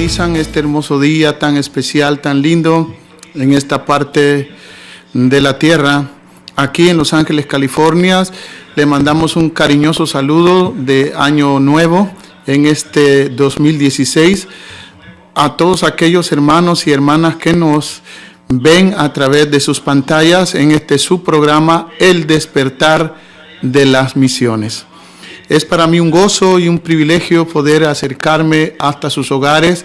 sintonizan este hermoso día tan especial, tan lindo, en esta parte de la tierra, aquí en Los Ángeles, California. Le mandamos un cariñoso saludo de Año Nuevo en este 2016 a todos aquellos hermanos y hermanas que nos ven a través de sus pantallas en este su programa, El Despertar de las Misiones. Es para mí un gozo y un privilegio poder acercarme hasta sus hogares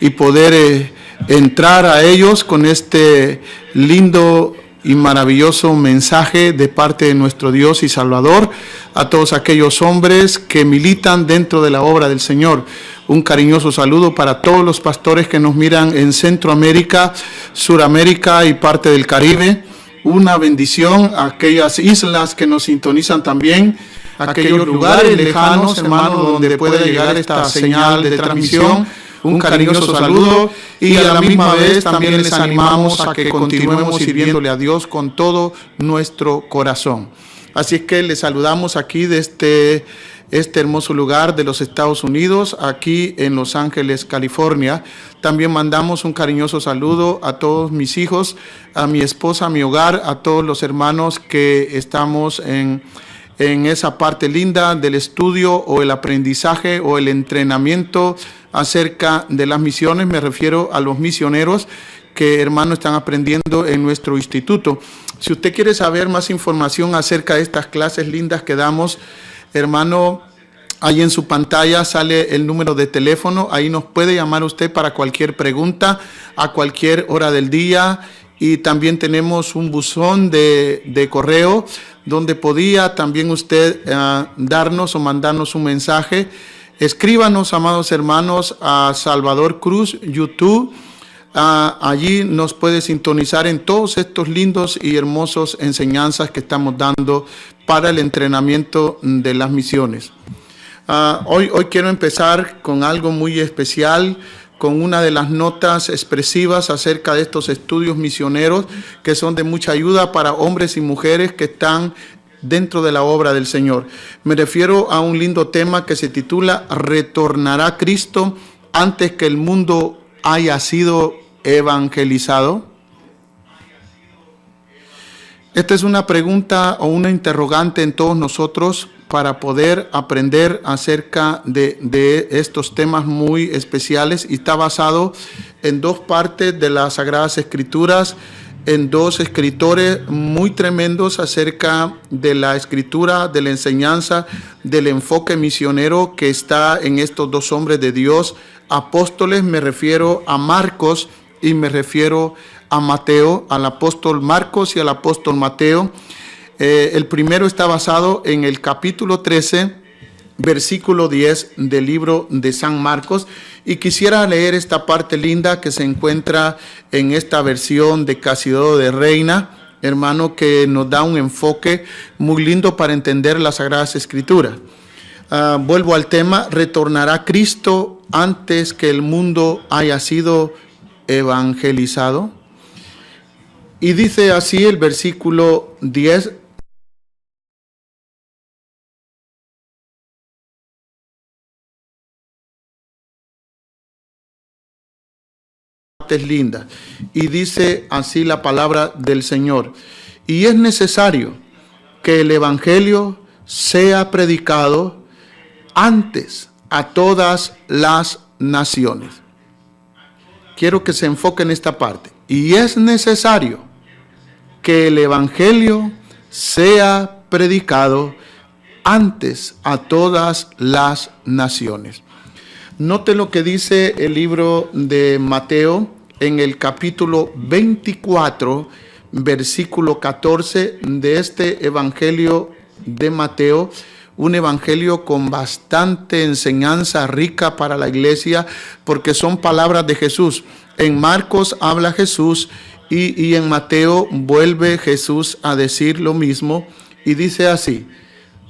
y poder entrar a ellos con este lindo y maravilloso mensaje de parte de nuestro Dios y Salvador a todos aquellos hombres que militan dentro de la obra del Señor. Un cariñoso saludo para todos los pastores que nos miran en Centroamérica, Suramérica y parte del Caribe. Una bendición a aquellas islas que nos sintonizan también, aquellos lugares lejanos, hermanos, donde puede llegar esta señal de transmisión. Un cariñoso saludo y a la misma vez también les animamos a que continuemos sirviéndole a Dios con todo nuestro corazón. Así es que les saludamos aquí desde este hermoso lugar de los Estados Unidos, aquí en Los Ángeles, California. También mandamos un cariñoso saludo a todos mis hijos, a mi esposa, a mi hogar, a todos los hermanos que estamos en esa parte linda del estudio o el aprendizaje o el entrenamiento acerca de las misiones. Me refiero a los misioneros que, hermanos, están aprendiendo en nuestro instituto. Si usted quiere saber más información acerca de estas clases lindas que damos, hermano, ahí en su pantalla sale el número de teléfono. Ahí nos puede llamar usted para cualquier pregunta a cualquier hora del día. Y también tenemos un buzón de correo donde podía también usted darnos o mandarnos un mensaje. Escríbanos, amados hermanos, a Salvador Cruz, YouTube. Allí nos puede sintonizar en todos estos lindos y hermosos enseñanzas que estamos dando para el entrenamiento de las misiones. Hoy quiero empezar con algo muy especial, con una de las notas expresivas acerca de estos estudios misioneros que son de mucha ayuda para hombres y mujeres que están dentro de la obra del Señor. Me refiero a un lindo tema que se titula ¿Retornará Cristo antes que el mundo haya sido evangelizado? Esta es una pregunta o una interrogante en todos nosotros para poder aprender acerca de estos temas muy especiales, y está basado en dos partes de las Sagradas Escrituras, en dos escritores muy tremendos acerca de la escritura, de la enseñanza, del enfoque misionero que está en estos dos hombres de Dios, apóstoles. Me refiero a Marcos y me refiero a Mateo, al apóstol Marcos y al apóstol Mateo. El primero está basado en el capítulo 13, versículo 10 del libro de San Marcos, y quisiera leer esta parte linda que se encuentra en esta versión de Casiodoro de Reina, hermano, que nos da un enfoque muy lindo para entender las Sagradas Escrituras. Vuelvo al tema: ¿retornará Cristo antes que el mundo haya sido evangelizado? Y dice así el versículo 10. Linda, y dice así la palabra del Señor: y es necesario que el evangelio sea predicado antes a todas las naciones. Quiero que se enfoque en esta parte. Y es necesario que el evangelio sea predicado antes a todas las naciones. Note lo que dice el libro de Mateo en el capítulo 24, versículo 14 de este evangelio de Mateo, un evangelio con bastante enseñanza rica para la iglesia, porque son palabras de Jesús. En Marcos habla Jesús y en Mateo vuelve Jesús a decir lo mismo, y dice así: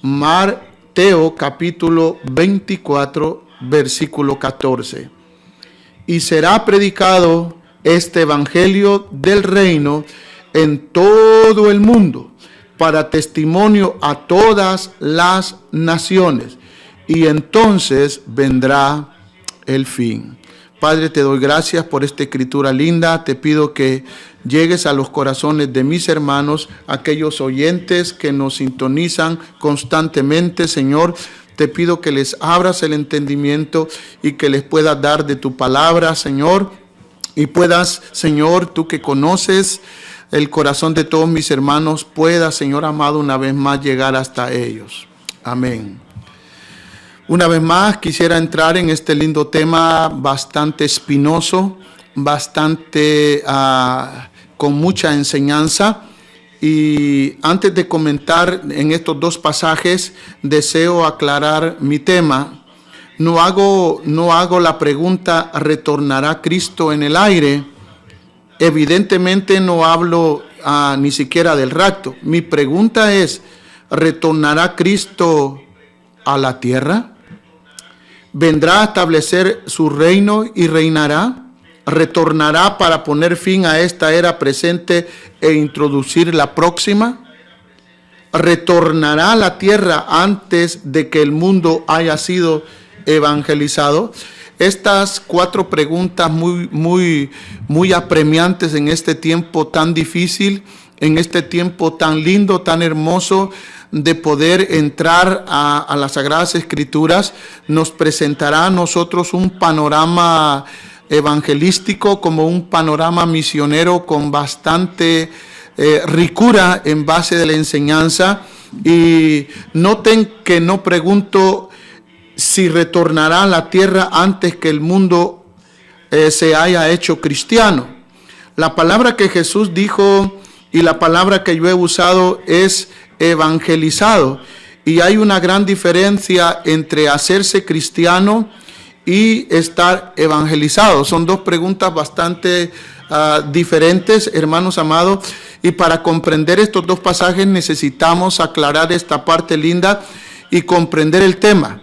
Mateo capítulo 24, versículo 14. Y será predicado este evangelio del reino en todo el mundo para testimonio a todas las naciones, y entonces vendrá el fin. Padre, te doy gracias por esta escritura linda. Te pido que llegues a los corazones de mis hermanos, aquellos oyentes que nos sintonizan constantemente, Señor. Te pido que les abras el entendimiento y que les puedas dar de tu palabra, Señor. Y puedas, Señor, tú que conoces el corazón de todos mis hermanos, puedas, Señor amado, una vez más llegar hasta ellos. Amén. Una vez más quisiera entrar en este lindo tema bastante espinoso, bastante con mucha enseñanza. Y antes de comentar en estos dos pasajes, deseo aclarar mi tema. No hago la pregunta, ¿retornará Cristo en el aire? Evidentemente no hablo ni siquiera del rapto. Mi pregunta es, ¿retornará Cristo a la tierra? ¿Vendrá a establecer su reino y reinará? ¿Retornará para poner fin a esta era presente e introducir la próxima? ¿Retornará a la tierra antes de que el mundo haya sido evangelizado? Estas cuatro preguntas muy apremiantes en este tiempo tan difícil, en este tiempo tan lindo, tan hermoso, de poder entrar a las Sagradas Escrituras, nos presentará a nosotros un panorama evangelístico, como un panorama misionero con bastante ricura en base de la enseñanza. Y noten que no pregunto si retornará a la tierra antes que el mundo se haya hecho cristiano. La palabra que Jesús dijo y la palabra que yo he usado es evangelizado, y hay una gran diferencia entre hacerse cristiano y estar evangelizado. Son dos preguntas bastante diferentes, hermanos amados, y para comprender estos dos pasajes necesitamos aclarar esta parte linda y comprender el tema.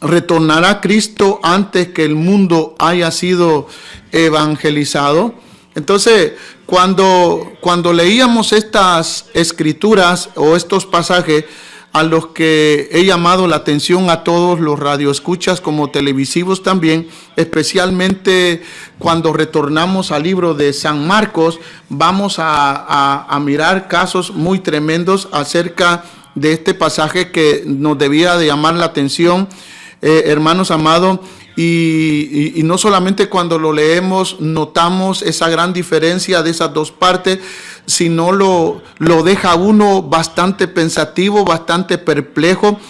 ¿Retornará Cristo antes que el mundo haya sido evangelizado? Entonces, cuando leíamos estas escrituras o estos pasajes, a los que he llamado la atención a todos los radioescuchas como televisivos también, especialmente cuando retornamos al libro de San Marcos, vamos a mirar casos muy tremendos acerca de este pasaje que nos debía de llamar la atención, hermanos amados. Y no solamente cuando lo leemos notamos esa gran diferencia de esas dos partes, sino lo deja uno bastante pensativo, bastante perplejo,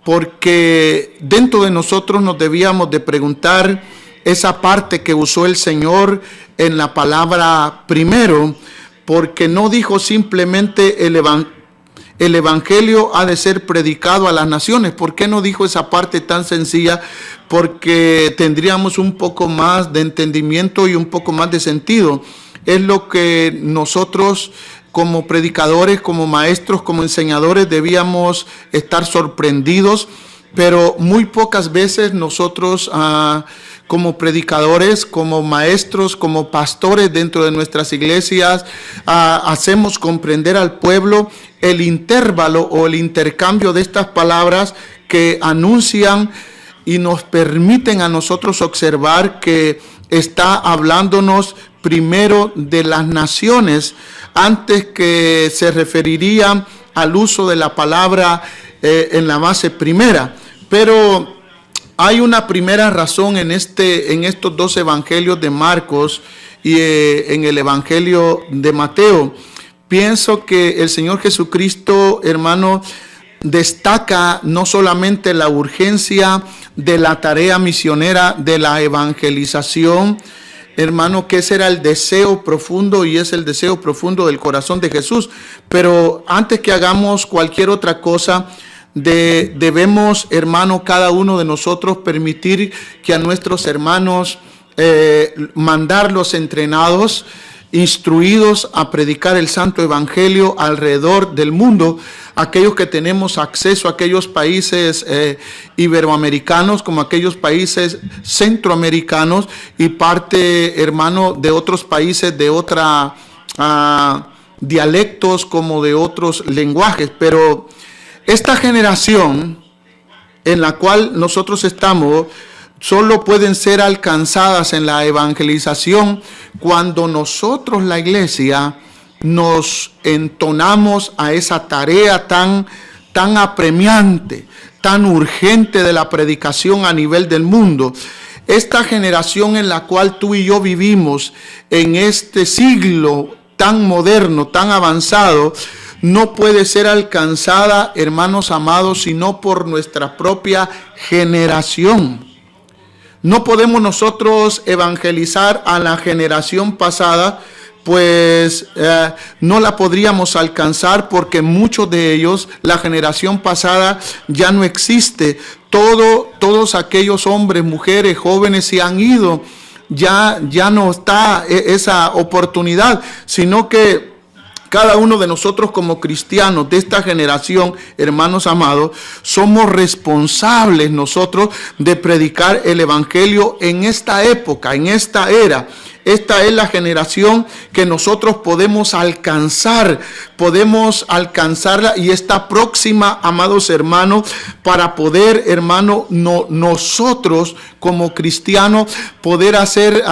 porque dentro de nosotros nos debíamos de preguntar esa parte que usó el Señor en la palabra primero, porque no dijo simplemente el Evangelio ha de ser predicado a las naciones. ¿Por qué no dijo esa parte tan sencilla? Porque tendríamos un poco más de entendimiento y un poco más de sentido. Es lo que nosotros como predicadores, como maestros, como enseñadores debíamos estar sorprendidos, pero muy pocas veces nosotros como predicadores, como maestros, como pastores dentro de nuestras iglesias, hacemos comprender al pueblo el intervalo o el intercambio de estas palabras que anuncian y nos permiten a nosotros observar que está hablándonos primero de las naciones, antes que se referiría al uso de la palabra en la base primera. Pero hay una primera razón en estos dos evangelios de Marcos y en el evangelio de Mateo. Pienso que el Señor Jesucristo, hermano, destaca no solamente la urgencia de la tarea misionera de la evangelización, hermano, que ese era el deseo profundo y es el deseo profundo del corazón de Jesús. Pero antes que hagamos cualquier otra cosa, debemos, hermano, cada uno de nosotros permitir que a nuestros hermanos mandarlos entrenados, instruidos a predicar el santo evangelio alrededor del mundo. Aquellos que tenemos acceso a aquellos países iberoamericanos, como aquellos países centroamericanos y parte, hermano, de otros países de otra dialectos como de otros lenguajes. Pero esta generación en la cual nosotros estamos, solo pueden ser alcanzadas en la evangelización cuando nosotros, la iglesia, nos entonamos a esa tarea tan apremiante, tan urgente de la predicación a nivel del mundo. Esta generación en la cual tú y yo vivimos en este siglo tan moderno, tan avanzado, no puede ser alcanzada, hermanos amados, sino por nuestra propia generación. No podemos nosotros evangelizar a la generación pasada, pues no la podríamos alcanzar porque muchos de ellos, la generación pasada ya no existe. Todos aquellos hombres, mujeres, jóvenes se han ido. Ya no está esa oportunidad, sino que cada uno de nosotros como cristianos de esta generación, hermanos amados, somos responsables nosotros de predicar el evangelio en esta época, en esta era. Esta es la generación que nosotros podemos alcanzarla y está próxima, amados hermanos, para poder, hermano, nosotros como cristianos poder hacer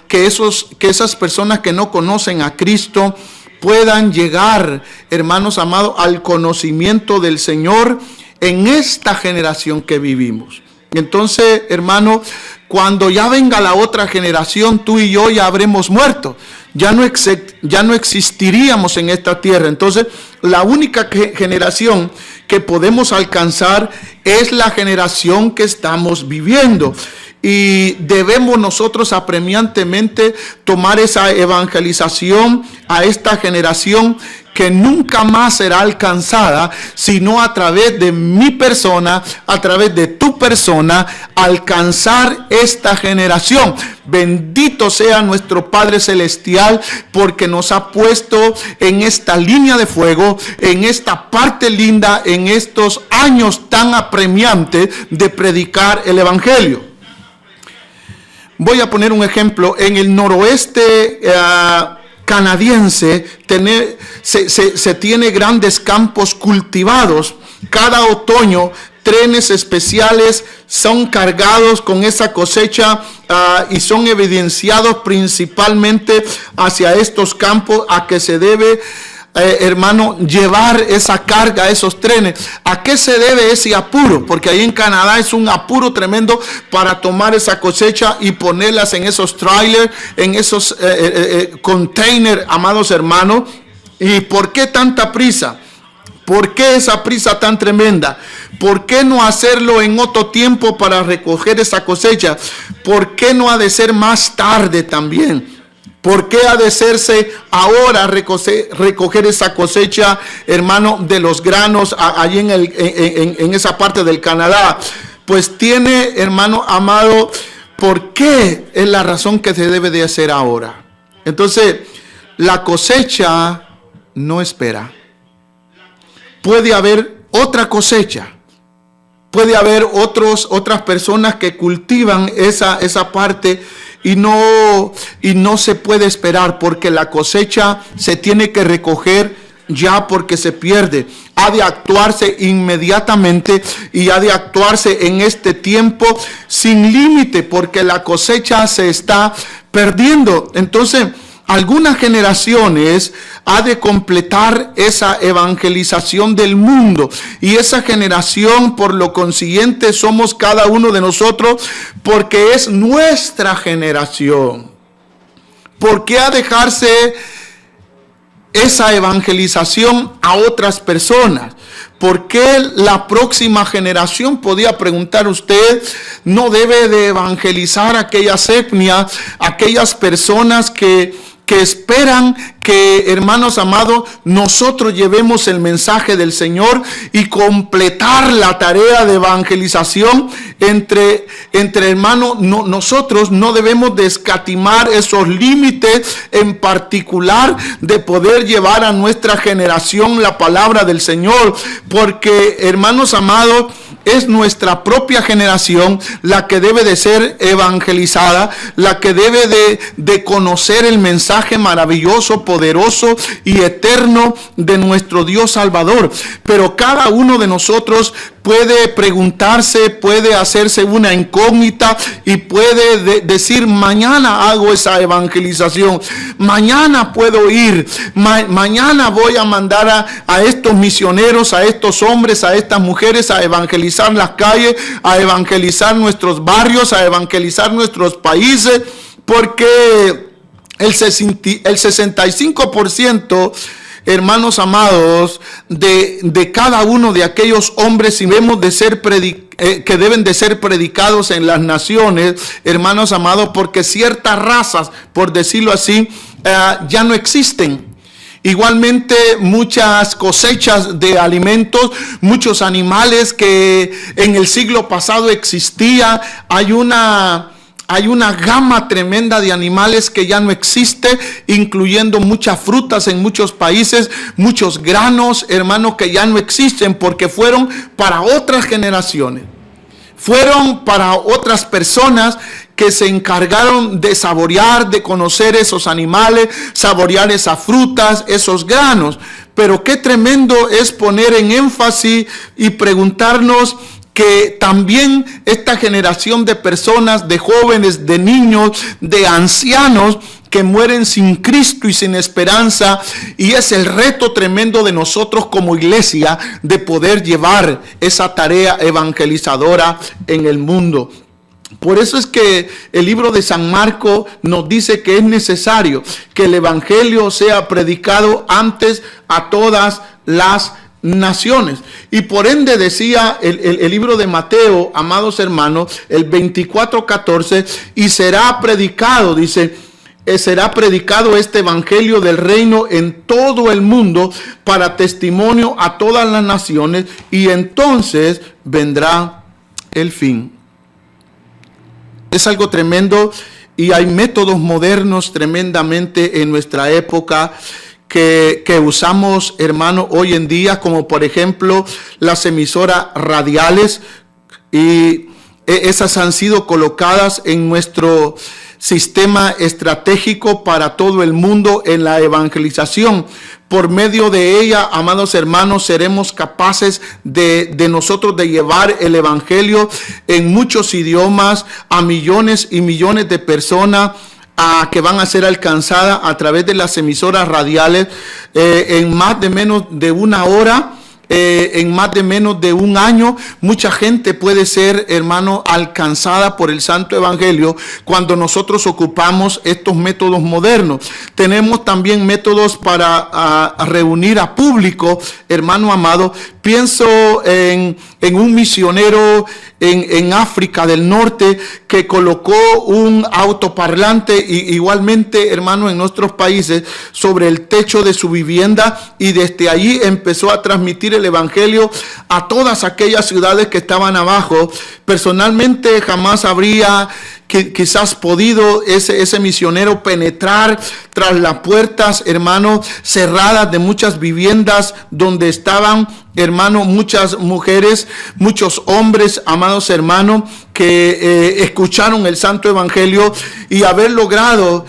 que esas personas que no conocen a Cristo puedan llegar, hermanos amados, al conocimiento del Señor en esta generación que vivimos. Entonces, hermano, cuando ya venga la otra generación, tú y yo ya habremos muerto. Ya no existiríamos en esta tierra. Entonces, la única generación que podemos alcanzar es la generación que estamos viviendo. Y debemos nosotros apremiantemente tomar esa evangelización a esta generación que nunca más será alcanzada, sino a través de mi persona, a través de tu persona, alcanzar esta generación. Bendito sea nuestro Padre Celestial, porque nos ha puesto en esta línea de fuego, en esta parte linda, en estos años tan apremiantes de predicar el evangelio. Voy a poner un ejemplo. En el noroeste canadiense se tiene grandes campos cultivados. Cada otoño trenes especiales son cargados con esa cosecha y son evidenciados principalmente hacia estos campos a que se debe hermano, llevar esa carga a esos trenes. ¿A qué se debe ese apuro? Porque ahí en Canadá es un apuro tremendo para tomar esa cosecha y ponerlas en esos trailers, en esos containers, amados hermanos. ¿Y por qué tanta prisa? ¿Por qué esa prisa tan tremenda? ¿Por qué no hacerlo en otro tiempo para recoger esa cosecha? ¿Por qué no ha de ser más tarde también? ¿Por qué ha de hacerse ahora recoger esa cosecha, hermano, de los granos allí en esa parte del Canadá? Pues tiene, hermano amado, ¿por qué es la razón que se debe de hacer ahora? Entonces, la cosecha no espera. Puede haber otra cosecha. Puede haber otras personas que cultivan esa parte y no se puede esperar, porque la cosecha se tiene que recoger ya, porque se pierde. Ha de actuarse inmediatamente y ha de actuarse en este tiempo sin límite, porque la cosecha se está perdiendo. Entonces, algunas generaciones ha de completar esa evangelización del mundo, y esa generación, por lo consiguiente, somos cada uno de nosotros, porque es nuestra generación. ¿Por qué ha de dejarse esa evangelización a otras personas? ¿Por qué la próxima generación, podía preguntar usted, no debe de evangelizar a aquellas etnias, aquellas personas que esperan que, hermanos amados, nosotros llevemos el mensaje del Señor y completar la tarea de evangelización entre hermanos? Nosotros no debemos de escatimar esos límites, en particular de poder llevar a nuestra generación la palabra del Señor, porque, hermanos amados, es nuestra propia generación la que debe de ser evangelizada, la que debe de conocer el mensaje maravilloso, poderoso y eterno de nuestro Dios Salvador. Pero cada uno de nosotros puede preguntarse, puede hacerse una incógnita y puede decir: mañana hago esa evangelización, mañana puedo ir, mañana voy a mandar a estos misioneros, a estos hombres, a estas mujeres a evangelizar las calles, a evangelizar nuestros barrios, a evangelizar nuestros países, porque el 65%, hermanos amados, de cada uno de aquellos hombres, si vemos de ser que deben de ser predicados en las naciones, hermanos amados, porque ciertas razas, por decirlo así, ya no existen. Igualmente, muchas cosechas de alimentos, muchos animales que en el siglo pasado existía. Hay una gama tremenda de animales que ya no existe, incluyendo muchas frutas en muchos países, muchos granos, hermanos, que ya no existen porque fueron para otras generaciones. Fueron para otras personas que se encargaron de saborear, de conocer esos animales, saborear esas frutas, esos granos. Pero qué tremendo es poner en énfasis y preguntarnos que también esta generación de personas, de jóvenes, de niños, de ancianos, que mueren sin Cristo y sin esperanza, y es el reto tremendo de nosotros como iglesia de poder llevar esa tarea evangelizadora en el mundo. Por eso es que el libro de San Marcos nos dice que es necesario que el evangelio sea predicado antes a todas las naciones. Y por ende decía el libro de Mateo, amados hermanos, el 24:14, y será predicado, dice, será predicado este evangelio del reino en todo el mundo para testimonio a todas las naciones, y entonces vendrá el fin. Es algo tremendo, y hay métodos modernos tremendamente en nuestra época que usamos, hermano, hoy en día, como por ejemplo las emisoras radiales, y esas han sido colocadas en nuestro sistema estratégico para todo el mundo en la evangelización. Por medio de ella, amados hermanos, seremos capaces de nosotros de llevar el evangelio en muchos idiomas a millones y millones de personas que van a ser alcanzadas a través de las emisoras radiales en más de menos de una hora. En más de menos de un año, mucha gente puede ser, hermano, alcanzada por el Santo Evangelio cuando nosotros ocupamos estos métodos modernos. Tenemos también métodos para reunir a público, hermano amado. Pienso en un misionero en África del Norte que colocó un autoparlante, y igualmente, hermano, en nuestros países, sobre el techo de su vivienda, y desde allí empezó a transmitir el evangelio a todas aquellas ciudades que estaban abajo. Personalmente jamás habría quizás podido ese misionero penetrar tras las puertas, hermano, cerradas de muchas viviendas donde estaban, hermano, muchas mujeres, muchos hombres, amados hermanos, que escucharon el Santo Evangelio, y haber logrado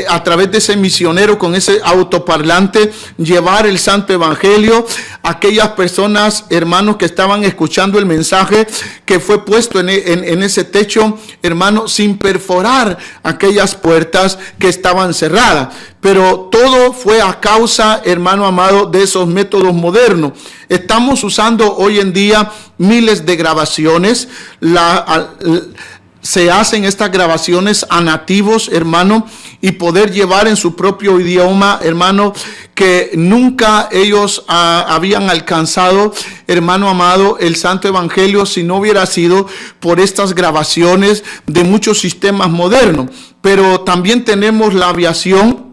a través de ese misionero con ese autoparlante llevar el Santo Evangelio a aquellas personas, hermanos, que estaban escuchando el mensaje que fue puesto en ese techo, hermano, sin perforar aquellas puertas que estaban cerradas. Pero todo fue a causa, hermano amado, de esos métodos modernos. Estamos usando hoy en día miles de grabaciones. Se hacen estas grabaciones a nativos, hermano, y poder llevar en su propio idioma, hermano, que nunca ellos habían alcanzado, hermano amado, el Santo Evangelio si no hubiera sido por estas grabaciones de muchos sistemas modernos. Pero también tenemos la aviación.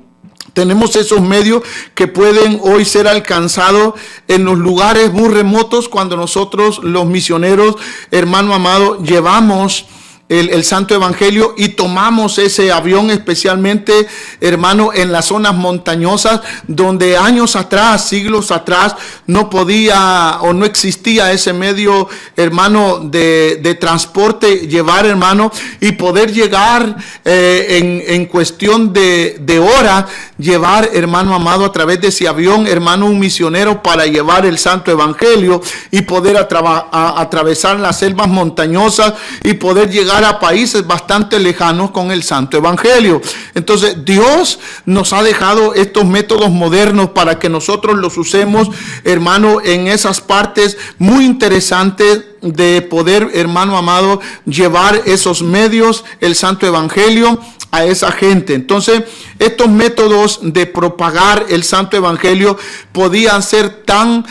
Tenemos esos medios que pueden hoy ser alcanzados en los lugares muy remotos, cuando nosotros, los misioneros, hermano amado, llevamos el Santo Evangelio y tomamos ese avión, especialmente, hermano, en las zonas montañosas donde años atrás, siglos atrás, no podía o no existía ese medio, hermano, de transporte, llevar, hermano, y poder llegar en cuestión de horas, llevar, hermano amado, a través de ese avión, hermano, un misionero para llevar el Santo Evangelio y poder atravesar las selvas montañosas y poder llegar a países bastante lejanos con el Santo Evangelio. Entonces Dios nos ha dejado estos métodos modernos para que nosotros los usemos, hermano, en esas partes muy interesantes de poder, hermano amado, llevar esos medios, el Santo Evangelio, a esa gente. Entonces, estos métodos de propagar el Santo Evangelio podían ser tan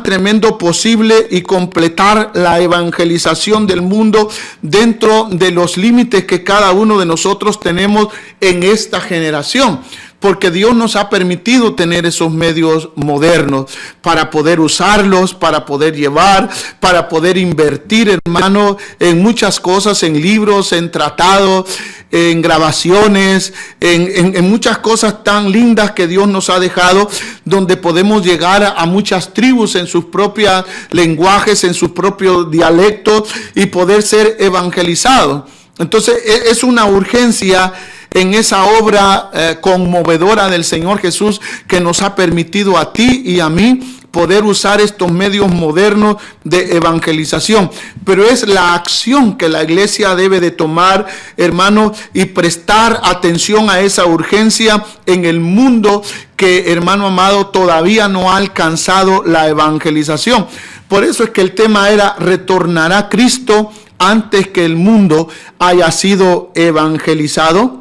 tremendo posible y completar la evangelización del mundo dentro de los límites que cada uno de nosotros tenemos en esta generación. Porque Dios nos ha permitido tener esos medios modernos para poder usarlos, para poder llevar, para poder invertir, hermano, en muchas cosas, en libros, en tratados, en grabaciones, en muchas cosas tan lindas que Dios nos ha dejado, donde podemos llegar a muchas tribus en sus propios lenguajes, en sus propios dialectos y poder ser evangelizados. Entonces es una urgencia en esa obra conmovedora del Señor Jesús, que nos ha permitido a ti y a mí poder usar estos medios modernos de evangelización. Pero es la acción que la iglesia debe de tomar, hermano, y prestar atención a esa urgencia en el mundo que, hermano amado, todavía no ha alcanzado la evangelización. Por eso es que el tema era: ¿retornará Cristo antes que el mundo haya sido evangelizado?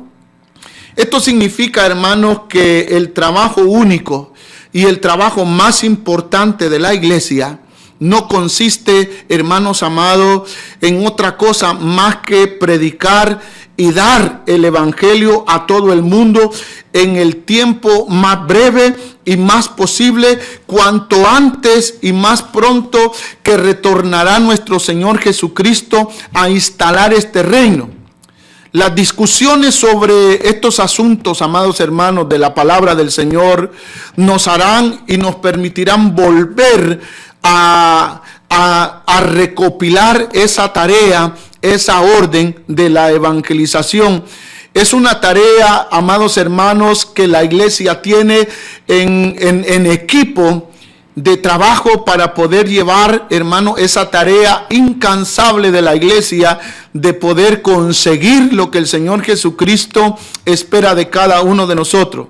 Esto significa, hermanos, que el trabajo único y el trabajo más importante de la iglesia no consiste, hermanos amados, en otra cosa más que predicar y dar el evangelio a todo el mundo en el tiempo más breve y más posible, cuanto antes y más pronto que retornará nuestro Señor Jesucristo a instalar este reino. Las discusiones sobre estos asuntos, amados hermanos, de la palabra del Señor, nos harán y nos permitirán volver a recopilar esa tarea, esa orden de la evangelización. Es una tarea, amados hermanos, que la iglesia tiene en equipo de trabajo para poder llevar, hermano, esa tarea incansable de la iglesia de poder conseguir lo que el Señor Jesucristo espera de cada uno de nosotros.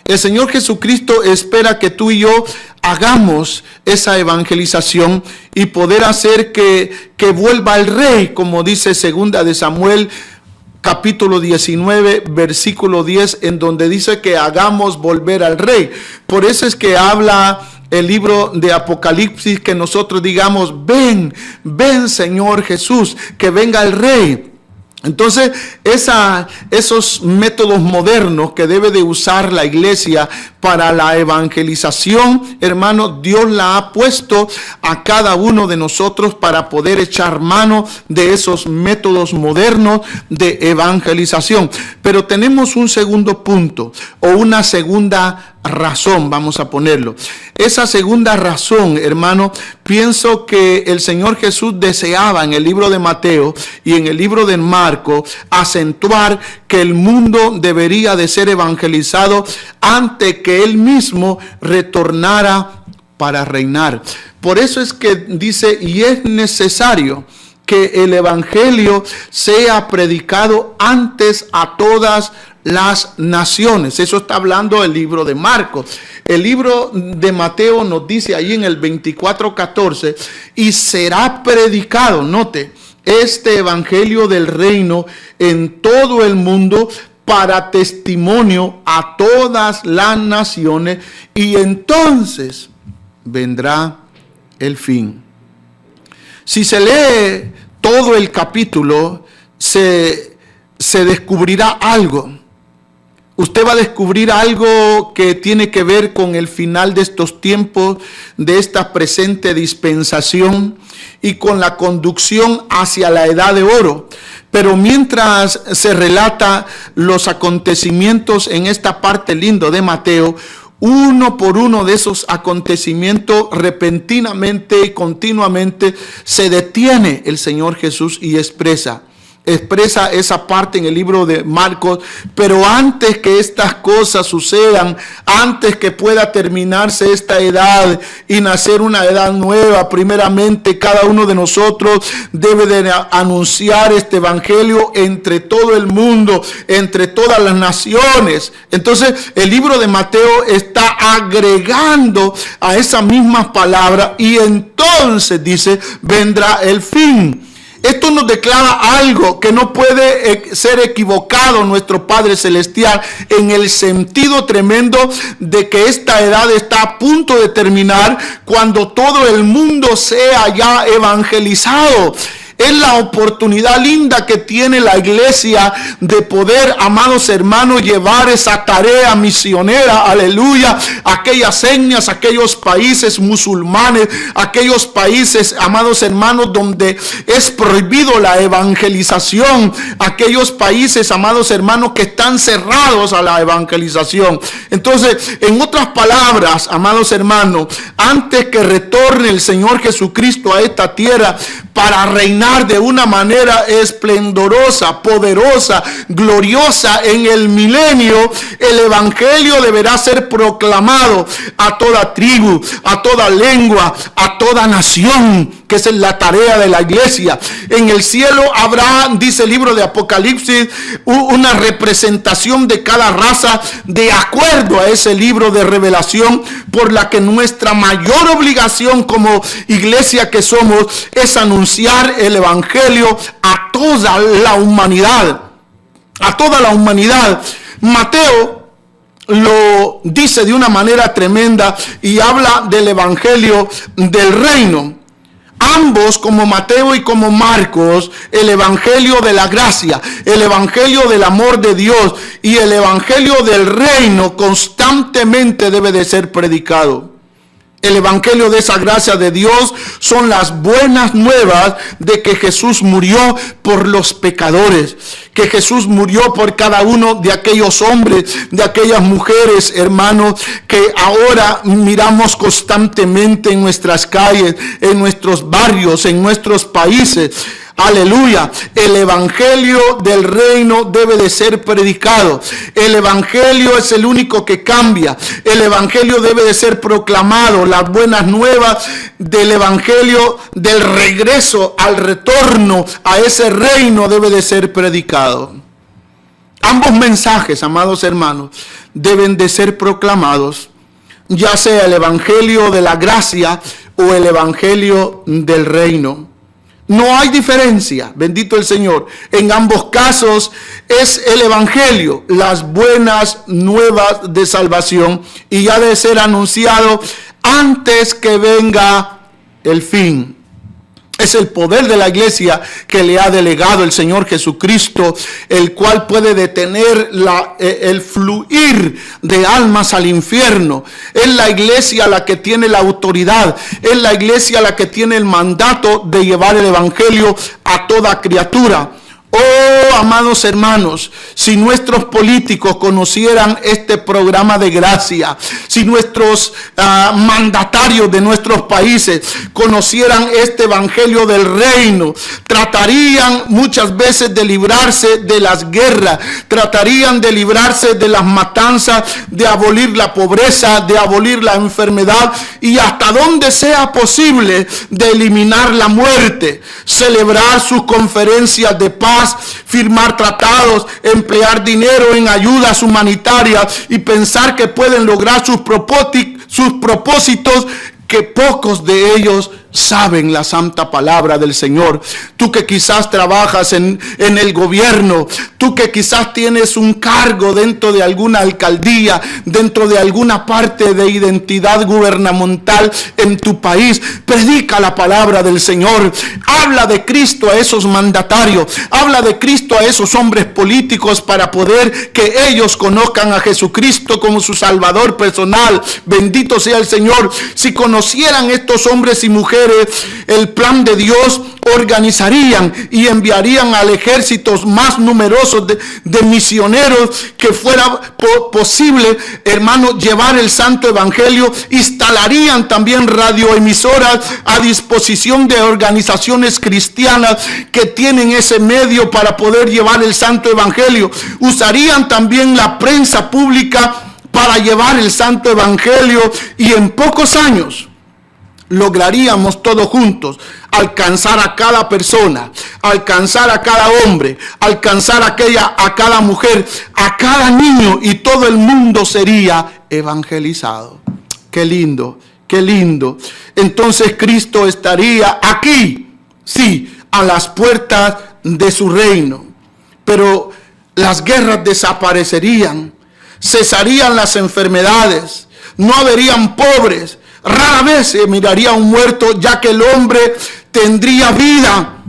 El Señor Jesucristo espera que tú y yo hagamos esa evangelización y poder hacer que vuelva el Rey, como dice 2 de Samuel, capítulo 19, versículo 10, en donde dice que hagamos volver al Rey. Por eso es que habla el libro de Apocalipsis, que nosotros digamos: ven, ven Señor Jesús, que venga el Rey. Entonces, esos métodos modernos que debe de usar la iglesia para la evangelización, hermano, Dios la ha puesto a cada uno de nosotros para poder echar mano de esos métodos modernos de evangelización. Pero tenemos un segundo punto, o una segunda razón, vamos a ponerlo. Esa segunda razón, hermano, pienso que el Señor Jesús deseaba en el libro de Mateo y en el libro de Marco acentuar que el mundo debería de ser evangelizado antes que Él mismo retornara para reinar. Por eso es que dice: y es necesario que el evangelio sea predicado antes a todas las naciones. Eso está hablando el libro de Marcos. El libro de Mateo nos dice ahí en el 24:14: y será predicado, note, este evangelio del reino en todo el mundo para testimonio a todas las naciones, y entonces vendrá el fin. Si se lee todo el capítulo, se descubrirá algo. Usted va a descubrir algo que tiene que ver con el final de estos tiempos, de esta presente dispensación. y con la conducción hacia la edad de oro. Pero mientras se relata los acontecimientos en esta parte lindo de Mateo, uno por uno de esos acontecimientos repentinamente y continuamente se detiene el Señor Jesús y expresa esa parte en el libro de Marcos. Pero antes que estas cosas sucedan, antes que pueda terminarse esta edad y nacer una edad nueva, primeramente cada uno de nosotros debe de anunciar este evangelio entre todo el mundo, entre todas las naciones. Entonces el libro de Mateo está agregando a esas mismas palabras, y entonces dice: vendrá el fin. Esto nos declara algo que no puede ser equivocado nuestro Padre Celestial, en el sentido tremendo de que esta edad está a punto de terminar cuando todo el mundo sea ya evangelizado. Es la oportunidad linda que tiene la iglesia de poder, amados hermanos, llevar esa tarea misionera, aleluya, aquellas etnias, aquellos países musulmanes, aquellos países, amados hermanos, donde es prohibido la evangelización, aquellos países, amados hermanos, que están cerrados a la evangelización. Entonces, en otras palabras, amados hermanos, antes que retorne el Señor Jesucristo a esta tierra para reinar de una manera esplendorosa, poderosa, gloriosa en el milenio, el evangelio deberá ser proclamado a toda tribu, a toda lengua, a toda nación, que es la tarea de la iglesia. En el cielo habrá, dice el libro de Apocalipsis, una representación de cada raza de acuerdo a ese libro de revelación, por la que nuestra mayor obligación como iglesia que somos es anunciar el evangelio a toda la humanidad. A toda la humanidad. Mateo lo dice de una manera tremenda y habla del evangelio del reino. Ambos, como Mateo y como Marcos, el evangelio de la gracia, el evangelio del amor de Dios y el evangelio del reino constantemente debe de ser predicado. El evangelio de esa gracia de Dios son las buenas nuevas de que Jesús murió por los pecadores, que Jesús murió por cada uno de aquellos hombres, de aquellas mujeres, hermanos, que ahora miramos constantemente en nuestras calles, en nuestros barrios, en nuestros países. Aleluya. El evangelio del reino debe de ser predicado. El evangelio es el único que cambia. El evangelio debe de ser proclamado. Las buenas nuevas del evangelio del regreso, al retorno a ese reino, debe de ser predicado. Ambos mensajes, amados hermanos, deben de ser proclamados, ya sea el evangelio de la gracia o el evangelio del reino. No hay diferencia, bendito el Señor. En ambos casos es el evangelio, las buenas nuevas de salvación, y ha de ser anunciado antes que venga el fin. Es el poder de la iglesia que le ha delegado el Señor Jesucristo, el cual puede detener el fluir de almas al infierno. Es la iglesia la que tiene la autoridad, es la iglesia la que tiene el mandato de llevar el evangelio a toda criatura. Oh, amados hermanos, si nuestros políticos conocieran este programa de gracia, si nuestros mandatarios de nuestros países conocieran este evangelio del reino, tratarían muchas veces de librarse de las guerras, tratarían de librarse de las matanzas, de abolir la pobreza, de abolir la enfermedad y hasta donde sea posible de eliminar la muerte, celebrar sus conferencias de paz, firmar tratados, emplear dinero en ayudas humanitarias y pensar que pueden lograr sus propósitos, que pocos de ellos saben la santa palabra del Señor. Tú que quizás trabajas en el gobierno, tú que quizás tienes un cargo dentro de alguna alcaldía, dentro de alguna parte de identidad gubernamental en tu país, predica la palabra del Señor. Habla de Cristo a esos mandatarios, habla de Cristo a esos hombres políticos para poder que ellos conozcan a Jesucristo como su Salvador personal. Bendito sea el Señor. Si conocieran estos hombres y mujeres mujeres, el plan de Dios, organizarían y enviarían al ejército más numerosos de misioneros que fuera posible, hermano, llevar el santo evangelio. Instalarían también radioemisoras a disposición de organizaciones cristianas que tienen ese medio para poder llevar el santo evangelio. Usarían también la prensa pública para llevar el santo evangelio, y en pocos años lograríamos todos juntos alcanzar a cada persona, alcanzar a cada hombre, alcanzar a cada mujer, a cada niño, y todo el mundo sería evangelizado. Qué lindo, qué lindo. Entonces Cristo estaría aquí, sí, a las puertas de su reino. Pero las guerras desaparecerían, cesarían las enfermedades, no habrían pobres. Rara vez se miraría a un muerto, ya que el hombre tendría vida,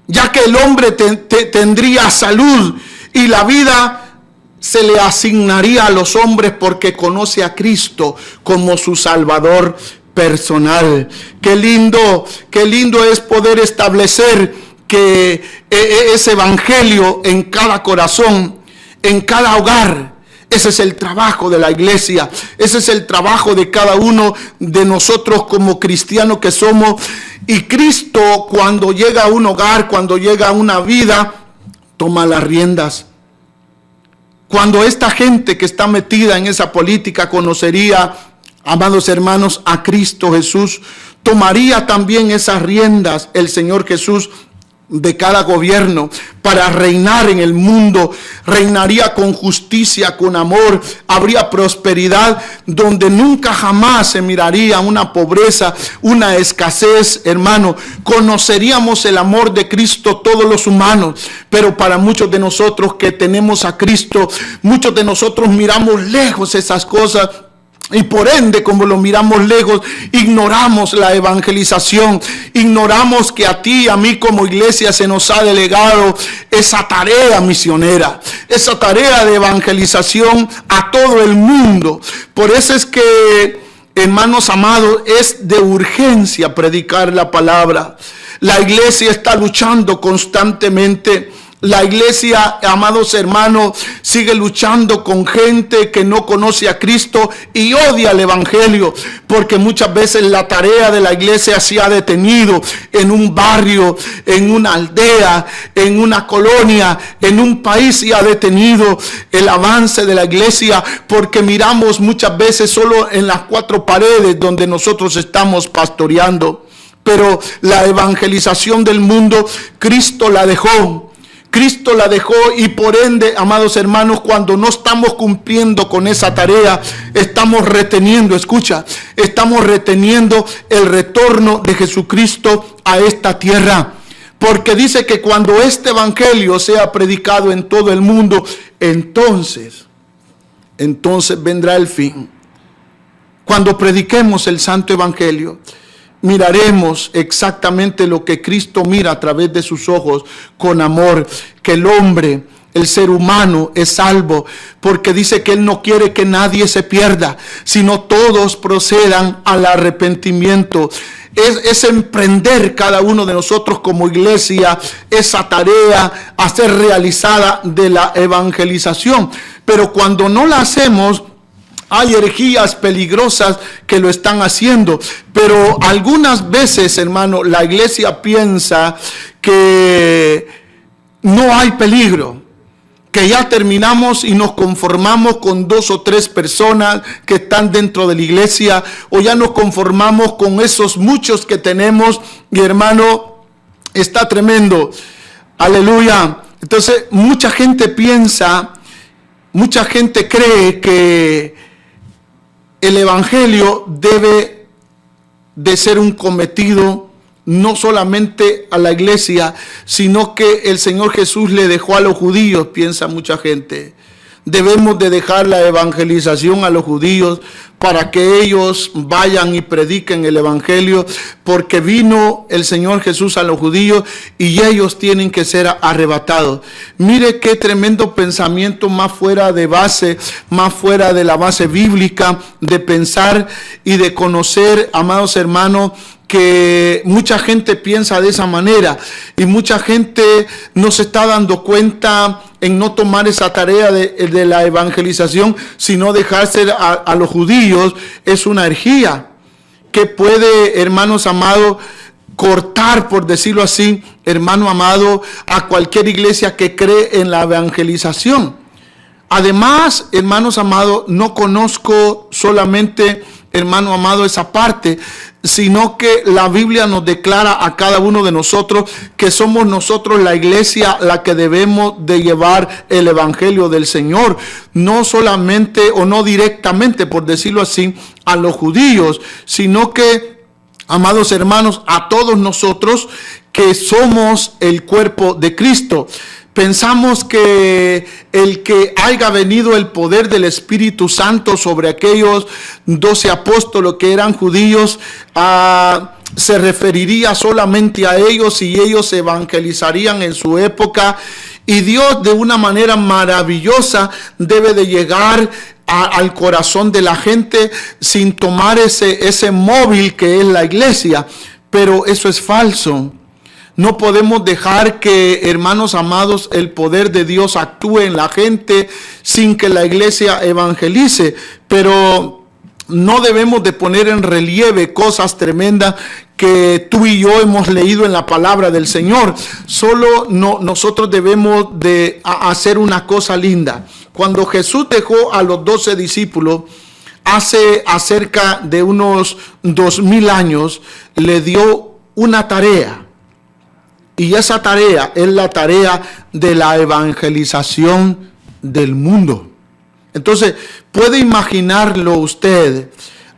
ya que el hombre tendría salud, y la vida se le asignaría a los hombres porque conoce a Cristo como su Salvador personal. Qué lindo es poder establecer que ese evangelio en cada corazón, en cada hogar. Ese es el trabajo de la iglesia. Ese es el trabajo de cada uno de nosotros como cristianos que somos. Y Cristo, cuando llega a un hogar, cuando llega a una vida, toma las riendas. Cuando esta gente que está metida en esa política conocería, amados hermanos, a Cristo Jesús, tomaría también esas riendas el Señor Jesús de cada gobierno para reinar en el mundo. Reinaría con justicia, con amor. Habría prosperidad donde nunca jamás se miraría una pobreza, una escasez, hermano. Conoceríamos el amor de Cristo todos los humanos, pero para muchos de nosotros que tenemos a Cristo, muchos de nosotros miramos lejos esas cosas. Y por ende, como lo miramos lejos, ignoramos la evangelización, ignoramos que a ti y a mí como iglesia se nos ha delegado esa tarea misionera, esa tarea de evangelización a todo el mundo. Por eso es que, hermanos amados, es de urgencia predicar la palabra. La iglesia está luchando constantemente. La iglesia, amados hermanos, sigue luchando con gente que no conoce a Cristo y odia el evangelio, porque muchas veces la tarea de la iglesia se ha detenido en un barrio, en una aldea, en una colonia, en un país, se ha detenido el avance de la iglesia, porque miramos muchas veces solo en las cuatro paredes donde nosotros estamos pastoreando. Pero la evangelización del mundo, Cristo la dejó. Cristo la dejó, y por ende, amados hermanos, cuando no estamos cumpliendo con esa tarea, estamos reteniendo, escucha, estamos reteniendo el retorno de Jesucristo a esta tierra. Porque dice que cuando este evangelio sea predicado en todo el mundo, entonces vendrá el fin. Cuando prediquemos el santo evangelio, miraremos exactamente lo que Cristo mira a través de sus ojos, con amor, que el hombre, el ser humano es salvo, porque dice que Él no quiere que nadie se pierda, sino todos procedan al arrepentimiento. Es emprender cada uno de nosotros como iglesia esa tarea a ser realizada de la evangelización. Pero cuando no la hacemos, hay herejías peligrosas que lo están haciendo. Pero algunas veces, hermano, la iglesia piensa que no hay peligro, que ya terminamos y nos conformamos con 2 o 3 personas que están dentro de la iglesia, o ya nos conformamos con esos muchos que tenemos, y hermano, está tremendo. Aleluya. Entonces, mucha gente piensa, mucha gente cree que el evangelio debe de ser un cometido no solamente a la iglesia, sino que el Señor Jesús le dejó a los judíos, piensa mucha gente. Debemos de dejar la evangelización a los judíos para que ellos vayan y prediquen el evangelio, porque vino el Señor Jesús a los judíos y ellos tienen que ser arrebatados. Mire qué tremendo pensamiento, más fuera de base, más fuera de la base bíblica, de pensar y de conocer, amados hermanos, que mucha gente piensa de esa manera y mucha gente no se está dando cuenta en no tomar esa tarea de la evangelización, sino dejarse a los judíos. Es una herejía que puede, hermanos amados, cortar, por decirlo así, hermano amado, a cualquier iglesia que cree en la evangelización. Además, hermanos amados, no conozco solamente, hermano amado, esa parte, sino que la Biblia nos declara a cada uno de nosotros que somos nosotros la iglesia la que debemos de llevar el evangelio del Señor, no solamente o no directamente, por decirlo así, a los judíos, sino que, amados hermanos, a todos nosotros que somos el cuerpo de Cristo. Pensamos que el que haya venido el poder del Espíritu Santo sobre aquellos 12 apóstoles que eran judíos, se referiría solamente a ellos y ellos evangelizarían en su época. Y Dios, de una manera maravillosa, debe de llegar al corazón de la gente sin tomar ese móvil que es la iglesia. Pero eso es falso. No podemos dejar que, hermanos amados, el poder de Dios actúe en la gente sin que la iglesia evangelice. Pero no debemos de poner en relieve cosas tremendas que tú y yo hemos leído en la palabra del Señor. Solo nosotros debemos de hacer una cosa linda. Cuando Jesús dejó a los 12 discípulos, hace acerca de unos 2000 años, le dio una tarea. Y esa tarea es la tarea de la evangelización del mundo. Entonces, puede imaginarlo usted,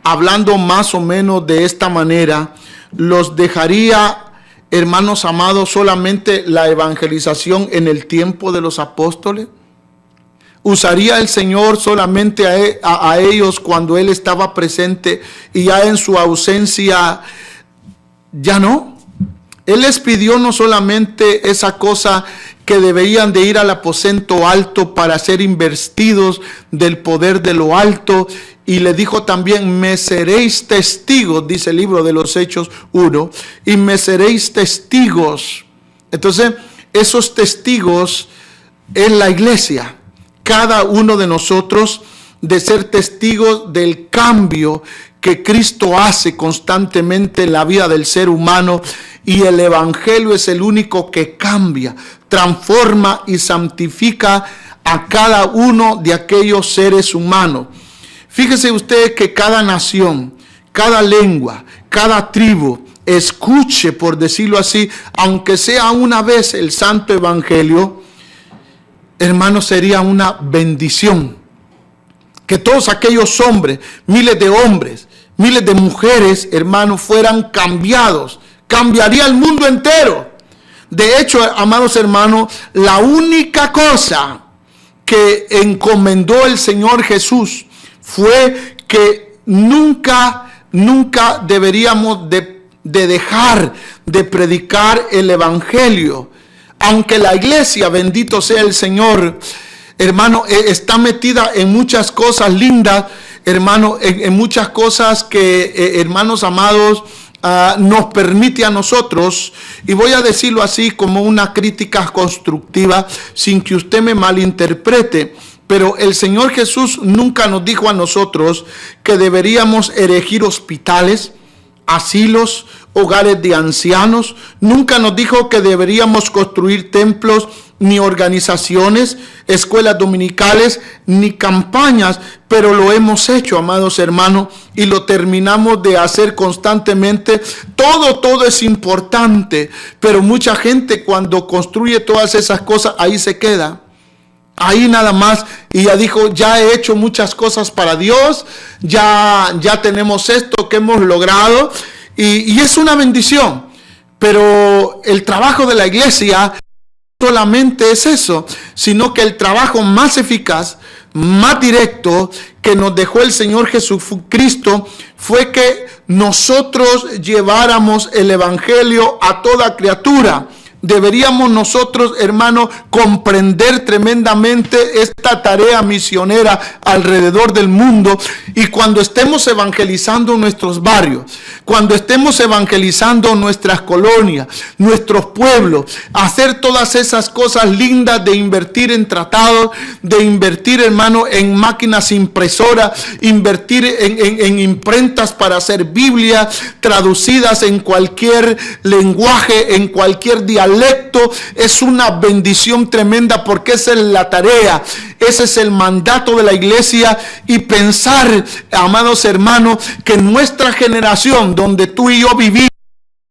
hablando más o menos de esta manera, los dejaría, hermanos amados, solamente la evangelización en el tiempo de los apóstoles. ¿Usaría el Señor solamente a ellos cuando Él estaba presente y ya en su ausencia ya no? Él les pidió no solamente esa cosa que deberían de ir al aposento alto para ser investidos del poder de lo alto, y le dijo también: me seréis testigos, dice el libro de los Hechos 1, y me seréis testigos. Entonces, esos testigos es la iglesia, cada uno de nosotros, de ser testigos del cambio que Cristo hace constantemente en la vida del ser humano. Y el evangelio es el único que cambia, transforma y santifica a cada uno de aquellos seres humanos. Fíjese usted que cada nación, cada lengua, cada tribu escuche, por decirlo así, aunque sea una vez el santo evangelio, hermano, sería una bendición. Que todos aquellos hombres, miles de mujeres, hermanos, fueran cambiados. Cambiaría el mundo entero. De hecho, amados hermanos, la única cosa que encomendó el Señor Jesús fue que nunca deberíamos de dejar de predicar el evangelio. Aunque la iglesia, bendito sea el Señor, hermano, está metida en muchas cosas lindas, hermano, en muchas cosas que, hermanos amados, nos permite a nosotros, y voy a decirlo así como una crítica constructiva, sin que usted me malinterprete, pero el Señor Jesús nunca nos dijo a nosotros que deberíamos erigir hospitales, asilos, hogares de ancianos. Nunca nos dijo que deberíamos construir templos, ni organizaciones, escuelas dominicales, ni campañas, pero lo hemos hecho, amados hermanos, y lo terminamos de hacer constantemente. Todo es importante, pero mucha gente, cuando construye todas esas cosas, ahí se queda. Ahí nada más, y ya dijo: ya he hecho muchas cosas para Dios, ya tenemos esto que hemos logrado, y es una bendición. Pero el trabajo de la iglesia no solamente es eso, sino que el trabajo más eficaz, más directo que nos dejó el Señor Jesucristo fue que nosotros lleváramos el evangelio a toda criatura. deberíamos nosotros, hermano, comprender tremendamente esta tarea misionera alrededor del mundo. Y cuando estemos evangelizando nuestros barrios, cuando estemos evangelizando nuestras colonias, nuestros pueblos, hacer todas esas cosas lindas de invertir en tratados, de invertir, hermano, en máquinas impresoras, invertir en imprentas para hacer Biblias traducidas en cualquier lenguaje, en cualquier dialecto, es una bendición tremenda, porque esa es la tarea, ese es el mandato de la iglesia. Y pensar, amados hermanos, que nuestra generación, donde tú y yo vivimos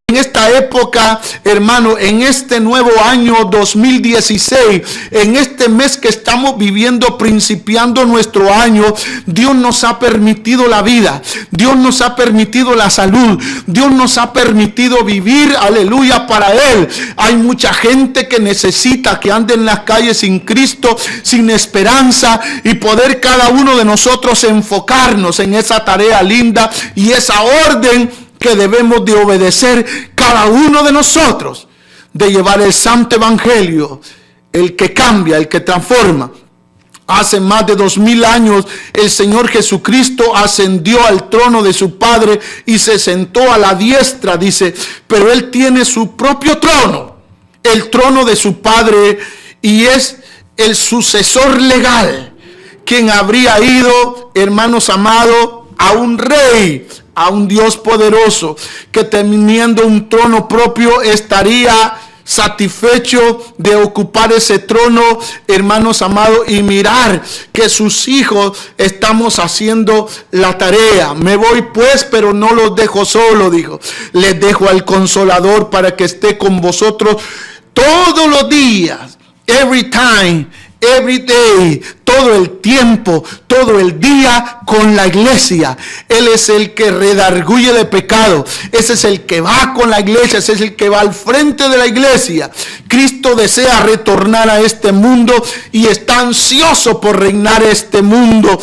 en esta época, hermano, en este nuevo año 2016, en este mes que estamos viviendo, principiando nuestro año, Dios nos ha permitido la vida, Dios nos ha permitido la salud, Dios nos ha permitido vivir, aleluya, para Él. Hay mucha gente que necesita, que ande en las calles sin Cristo, sin esperanza, y poder cada uno de nosotros enfocarnos en esa tarea linda y esa orden que debemos de obedecer cada uno de nosotros, de llevar el santo evangelio, el que cambia, el que transforma. Hace más de 2000 años el Señor Jesucristo ascendió al trono de su Padre y se sentó a la diestra, dice, pero Él tiene su propio trono, el trono de su Padre, y es el sucesor legal, quien habría ido, hermanos amados, a un rey, a un Dios poderoso, que teniendo un trono propio estaría satisfecho de ocupar ese trono, hermanos amados, y mirar que sus hijos estamos haciendo la tarea. Me voy pues, pero no los dejo solo, dijo. Les dejo al Consolador para que esté con vosotros todos los días, every time, every day, todo el tiempo, todo el día con la iglesia. Él es el que redarguye de pecado. Ese es el que va con la iglesia. Ese es el que va al frente de la iglesia. Cristo desea retornar a este mundo y está ansioso por reinar este mundo,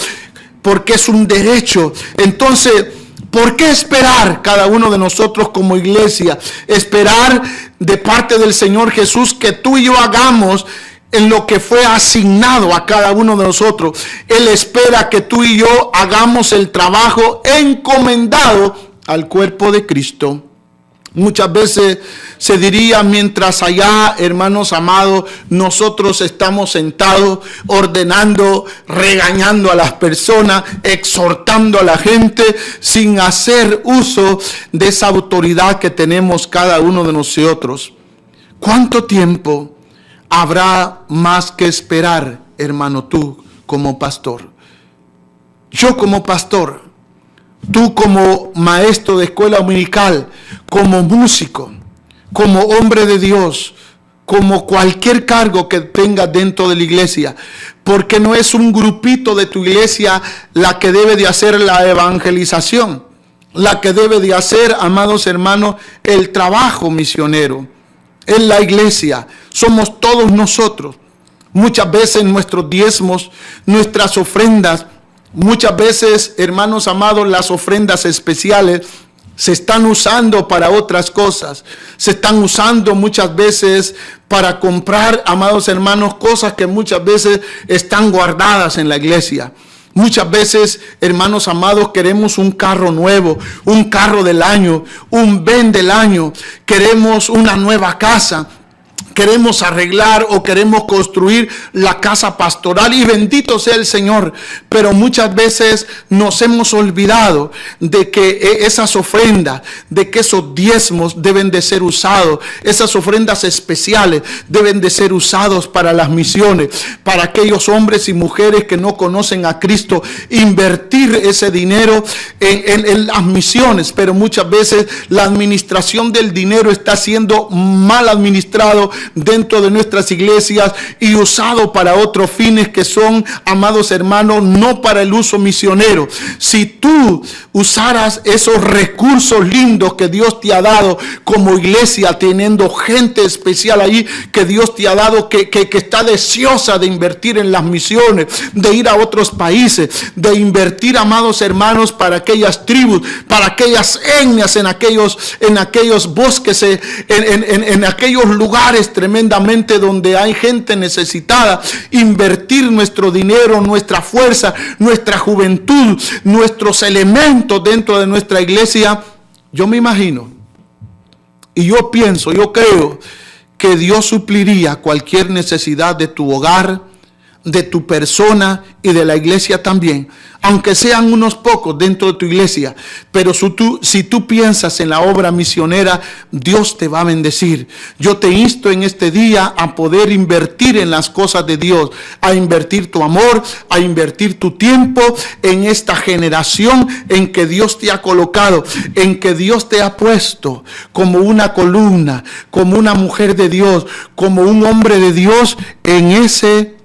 porque es un derecho. Entonces, ¿por qué esperar cada uno de nosotros como iglesia? Esperar de parte del Señor Jesús que tú y yo hagamos en lo que fue asignado a cada uno de nosotros. Él espera que tú y yo hagamos el trabajo encomendado al cuerpo de Cristo. Muchas veces se diría, mientras allá, hermanos amados, nosotros estamos sentados ordenando, regañando a las personas, exhortando a la gente, sin hacer uso de esa autoridad que tenemos cada uno de nosotros. ¿Cuánto tiempo habrá más que esperar, hermano, tú como pastor? Yo como pastor, tú como maestro de escuela dominical, como músico, como hombre de Dios, como cualquier cargo que tengas dentro de la iglesia, porque no es un grupito de tu iglesia la que debe de hacer la evangelización, la que debe de hacer, amados hermanos, el trabajo misionero. Es la iglesia, somos todos nosotros. Muchas veces nuestros diezmos, nuestras ofrendas, muchas veces, hermanos amados, las ofrendas especiales se están usando para otras cosas. Se están usando muchas veces para comprar, amados hermanos, cosas que muchas veces están guardadas en la iglesia. Muchas veces, hermanos amados, queremos un carro nuevo, un carro del año, un Ben del año. Queremos una nueva casa. Queremos arreglar o queremos construir la casa pastoral, y bendito sea el Señor. Pero muchas veces nos hemos olvidado de que esas ofrendas, de que esos diezmos deben de ser usados. Esas ofrendas especiales deben de ser usados para las misiones, para aquellos hombres y mujeres que no conocen a Cristo. Invertir ese dinero en las misiones. Pero muchas veces la administración del dinero está siendo mal administrado, dentro de nuestras iglesias y usado para otros fines que son, amados hermanos, no para el uso misionero. Si tú usaras esos recursos lindos que Dios te ha dado como iglesia, teniendo gente especial ahí que Dios te ha dado, que está deseosa de invertir en las misiones, de ir a otros países, de invertir, amados hermanos, para aquellas tribus, para aquellas etnias, en aquellos bosques, en aquellos lugares tremendamente donde hay gente necesitada, invertir nuestro dinero, nuestra fuerza, nuestra juventud, nuestros elementos dentro de nuestra iglesia. Yo me imagino y yo pienso, yo creo que Dios supliría cualquier necesidad de tu hogar, de tu persona y de la iglesia también, aunque sean unos pocos dentro de tu iglesia. Pero si tú piensas en la obra misionera, Dios te va a bendecir. Yo te insto en este día a poder invertir en las cosas de Dios, a invertir tu amor, a invertir tu tiempo en esta generación en que Dios te ha colocado, en que Dios te ha puesto como una columna, como una mujer de Dios, como un hombre de Dios en ese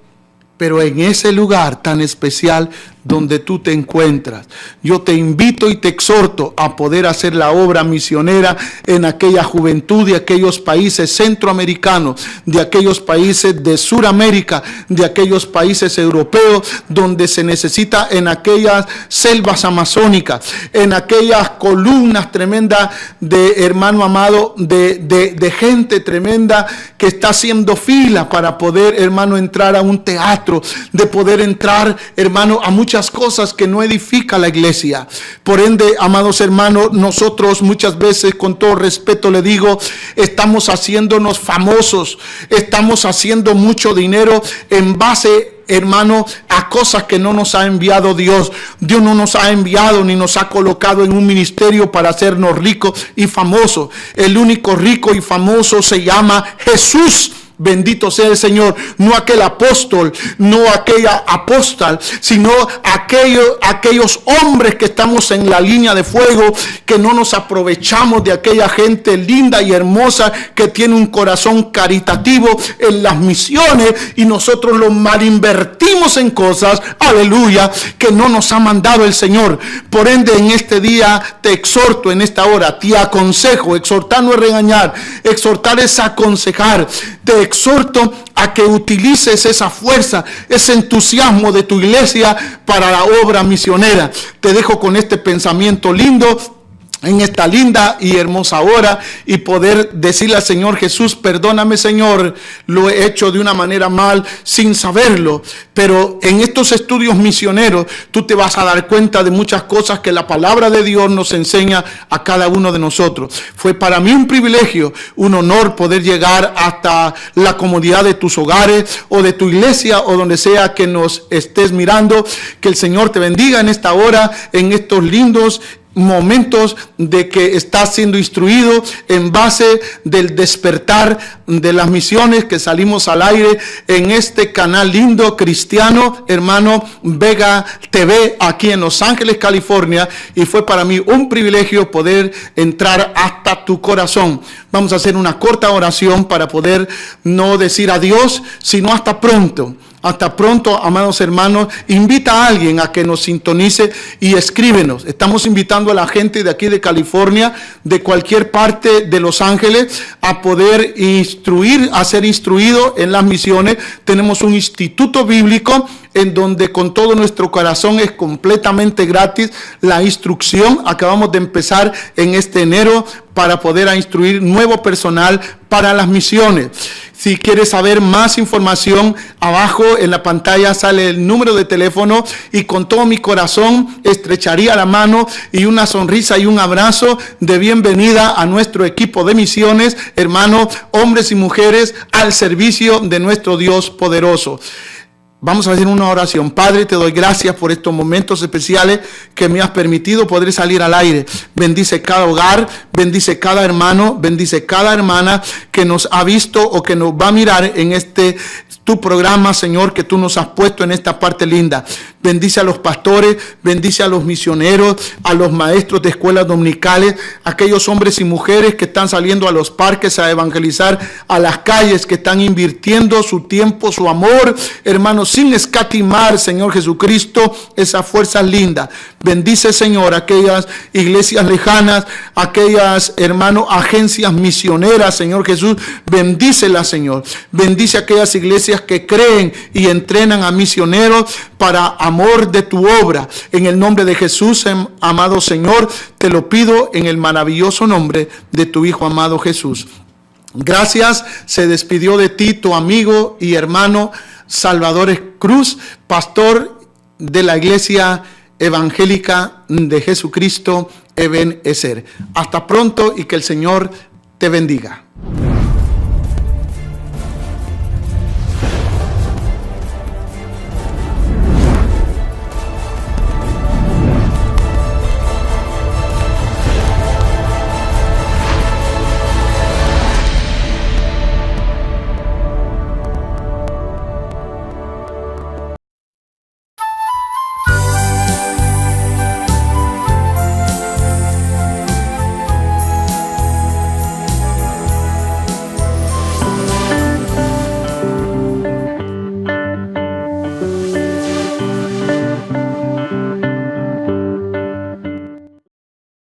lugar tan especial donde tú te encuentras. Yo te invito y te exhorto a poder hacer la obra misionera en aquella juventud de aquellos países centroamericanos, de aquellos países de Suramérica, de aquellos países europeos, donde se necesita, en aquellas selvas amazónicas, en aquellas columnas tremendas de, hermano amado, de gente tremenda que está haciendo fila para poder, hermano, entrar a un teatro, de poder entrar, hermano, a muchas cosas que no edifica la iglesia. Por ende, amados hermanos, nosotros muchas veces, con todo respeto le digo, estamos haciéndonos famosos, estamos haciendo mucho dinero en base, hermano, a cosas que no nos ha enviado Dios. Dios no nos ha enviado ni nos ha colocado en un ministerio para hacernos ricos y famosos. El único rico y famoso se llama Jesús. Bendito sea el Señor. No aquel apóstol, no aquella apóstol, sino aquellos hombres que estamos en la línea de fuego, que no nos aprovechamos de aquella gente linda y hermosa que tiene un corazón caritativo en las misiones, y nosotros lo malinvertimos en cosas, aleluya, que no nos ha mandado el Señor. Por ende, en este día te exhorto, en esta hora te aconsejo. Exhortar no es regañar, exhortar es aconsejar. Te exhorto a que utilices esa fuerza, ese entusiasmo de tu iglesia para la obra misionera. Te dejo con este pensamiento lindo en esta linda y hermosa hora, y poder decirle al Señor Jesús: perdóname, Señor, lo he hecho de una manera mal sin saberlo. Pero en estos estudios misioneros tú te vas a dar cuenta de muchas cosas que la palabra de Dios nos enseña a cada uno de nosotros. Fue para mí un privilegio, un honor poder llegar hasta la comodidad de tus hogares o de tu iglesia o donde sea que nos estés mirando. Que el Señor te bendiga en esta hora, en estos lindos momentos de que estás siendo instruido en base del despertar de las misiones, que salimos al aire en este canal lindo cristiano, hermano, Vega TV, aquí en Los Ángeles, California. Y fue para mí un privilegio poder entrar hasta tu corazón. Vamos a hacer una corta oración para poder no decir adiós, sino hasta pronto. Hasta pronto, amados hermanos. Invita a alguien a que nos sintonice y escríbenos. Estamos invitando a la gente de aquí de California, de cualquier parte de Los Ángeles, a poder instruir, a ser instruido en las misiones. Tenemos un instituto bíblico en donde con todo nuestro corazón es completamente gratis la instrucción. Acabamos de empezar en este enero para poder instruir nuevo personal para las misiones. Si quieres saber más información, abajo en la pantalla sale el número de teléfono, y con todo mi corazón estrecharía la mano y una sonrisa y un abrazo de bienvenida a nuestro equipo de misiones, hermanos, hombres y mujeres, al servicio de nuestro Dios poderoso. Vamos a hacer una oración. Padre, te doy gracias por estos momentos especiales que me has permitido poder salir al aire. Bendice cada hogar, bendice cada hermano, bendice cada hermana que nos ha visto o que nos va a mirar en este tu programa, Señor, que tú nos has puesto en esta parte linda. Bendice a los pastores, bendice a los misioneros, a los maestros de escuelas dominicales, aquellos hombres y mujeres que están saliendo a los parques a evangelizar, a las calles, que están invirtiendo su tiempo, su amor, hermanos, sin escatimar, Señor Jesucristo, esas fuerzas lindas. Bendice, Señor, aquellas iglesias lejanas, aquellas, hermanos, agencias misioneras, Señor Jesús, bendícelas, Señor. Bendice aquellas iglesias que creen y entrenan a misioneros para amor de tu obra. En el nombre de Jesús, amado Señor, te lo pido en el maravilloso nombre de tu Hijo amado Jesús. Gracias. Se despidió de ti tu amigo y hermano Salvador Cruz, pastor de la Iglesia Evangélica de Jesucristo Eben Ezer. Hasta pronto y que el Señor te bendiga.